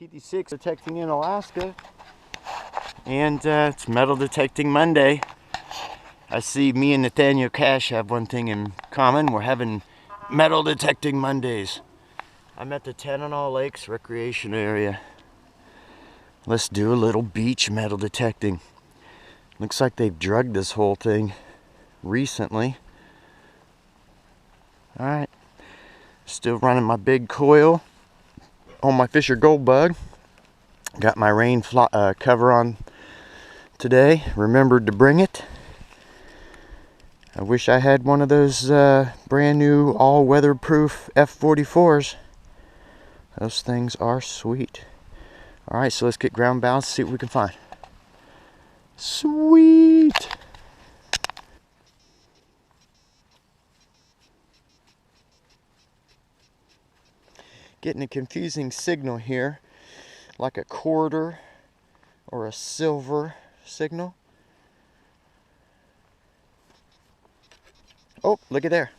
TD6 detecting in Alaska, and it's Metal Detecting Monday. I see me and Nathaniel Cash have one thing in common. We're having Metal Detecting Mondays. I'm at the Tanana Lakes Recreation Area. Let's do a little beach metal detecting. Looks like they've drugged this whole thing recently. Alright, still running my big coil on my Fisher Gold Bug. Got my rain cover on today. Remembered to bring it. I wish I had one of those brand new all weatherproof F44s. Those things are sweet. Alright, so let's get ground balance, see what we can find. Sweet! Getting a confusing signal here, like a quarter or a silver signal. Oh, look at there.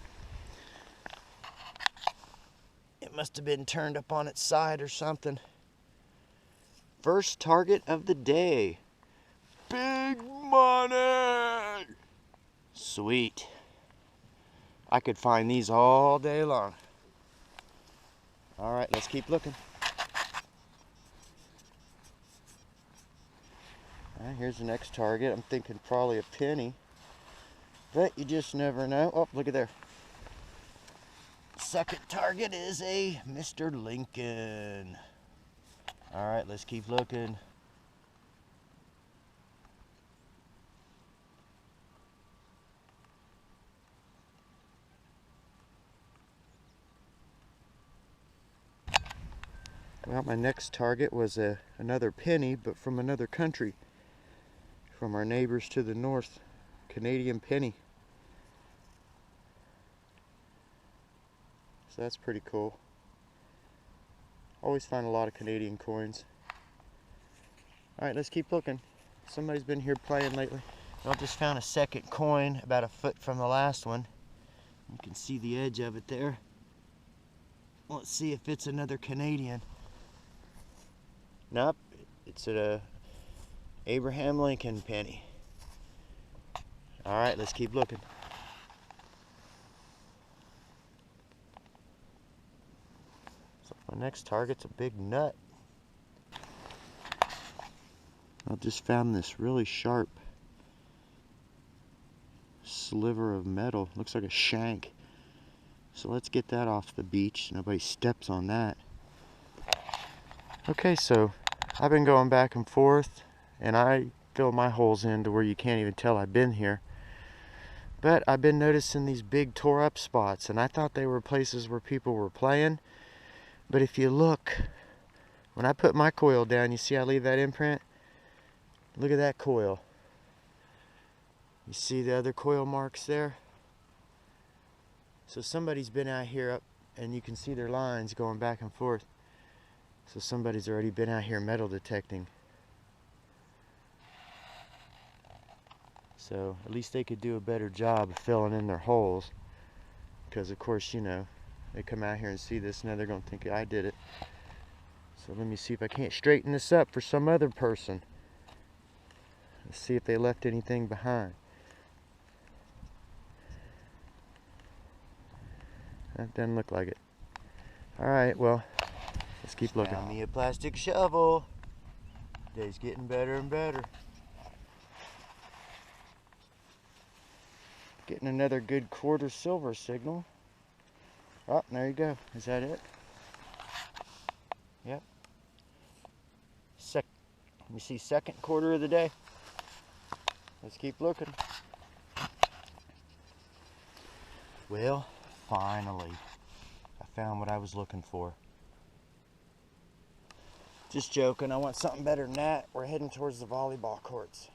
It must have been turned up on its side or something. First target of the day. Big money! Sweet. I could find these all day long. Alright, let's keep looking. Alright, here's the next target. I'm thinking probably a penny. But you just never know. Oh, look at there. Second target is a Mr. Lincoln. Alright, let's keep looking. Well, my next target was another penny, but from another country. From our neighbors to the north. Canadian penny. So that's pretty cool. Always find a lot of Canadian coins. Alright, let's keep looking. Somebody's been here playing lately. I just found a second coin about a foot from the last one. You can see the edge of it there. Let's see if it's another Canadian. Nope, it's a Abraham Lincoln penny. Alright, let's keep looking. So my next target's a big nut. I just found this really sharp sliver of metal. Looks like a shank. So let's get that off the beach. Nobody steps on that. Okay, so I've been going back and forth, and I fill my holes in to where you can't even tell I've been here. But I've been noticing these big tore up spots, and I thought they were places where people were playing. But if you look, when I put my coil down, you see I leave that imprint? Look at that coil. You see the other coil marks there? So somebody's been out here up, and you can see their lines going back and forth. So somebody's already been out here metal detecting. So at least they could do a better job of filling in their holes. Because of course, you know, they come out here and see this, now they're going to think I did it. So let me see if I can't straighten this up for some other person. Let's see if they left anything behind. That doesn't look like it. Alright, well, let's keep looking. Found me a plastic shovel. Day's getting better and better. Getting another good quarter silver signal. Oh, there you go. Is that it? Yep. Let me see, second quarter of the day. Let's keep looking. Well, finally, I found what I was looking for. Just joking, I want something better than that. We're heading towards the volleyball courts.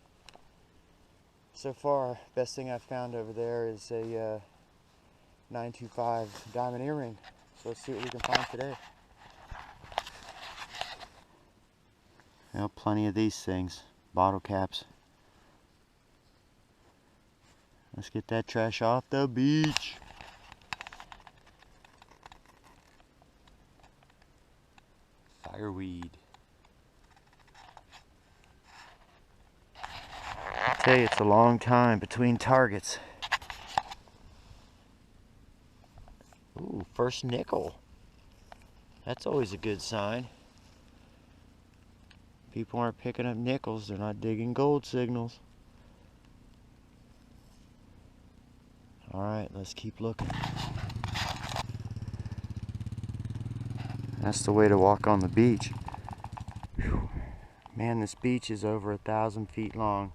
So far, best thing I've found over there is a 925 diamond earring. So let's see what we can find today. Well, plenty of these things. Bottle caps. Let's get that trash off the beach. Fireweed. Say it's a long time between targets. Ooh, first nickel. That's always a good sign. People aren't picking up nickels, they're not digging gold signals. Alright, let's keep looking. That's the way to walk on the beach. Whew. Man, this beach is over 1,000 feet long.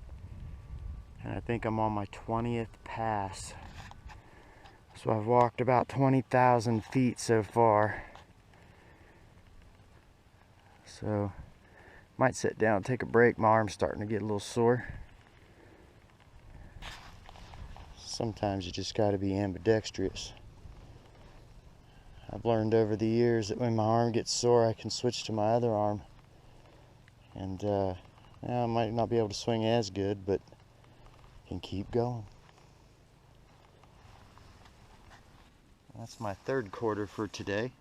And I think I'm on my 20th pass. So I've walked about 20,000 feet so far. So, might sit down and take a break. My arm's starting to get a little sore. Sometimes you just gotta be ambidextrous. I've learned over the years that when my arm gets sore, I can switch to my other arm. And I might not be able to swing as good, but can keep going. That's my third quarter for today.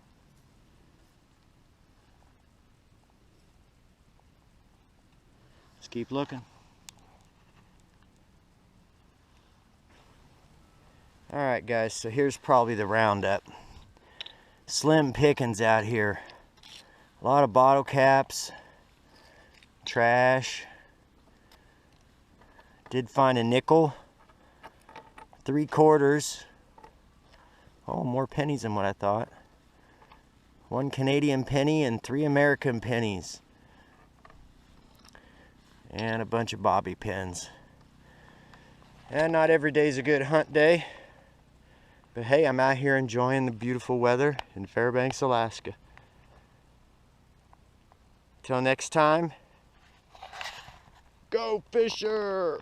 Let's keep looking. Alright guys, so here's probably the roundup. Slim pickings out here. A lot of bottle caps, trash. Did find a nickel, 3 quarters. Oh, more pennies than what I thought. 1 Canadian penny and 3 American pennies. And a bunch of bobby pins. And not every day's a good hunt day. But hey, I'm out here enjoying the beautiful weather in Fairbanks, Alaska. Till next time, go fisher!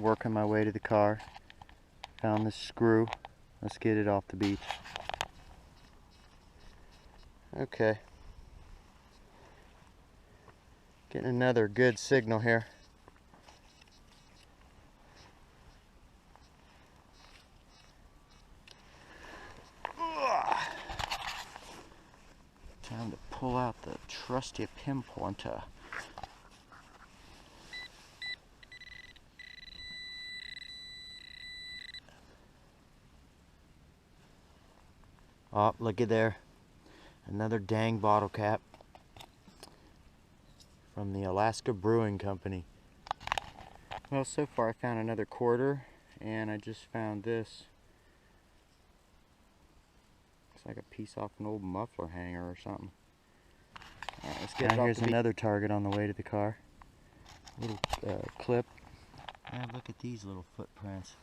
Working my way to the car. Found this screw. Let's get it off the beach. Okay. Getting another good signal here. Time to pull out the trusty pinpointer. Oh, looky there. Another dang bottle cap from the Alaska Brewing Company. Well, so far I found another quarter, and I just found this. Looks like a piece off an old muffler hanger or something. All right, let's get it off. Here's another target on the way to the car. Little clip. And look at these little footprints.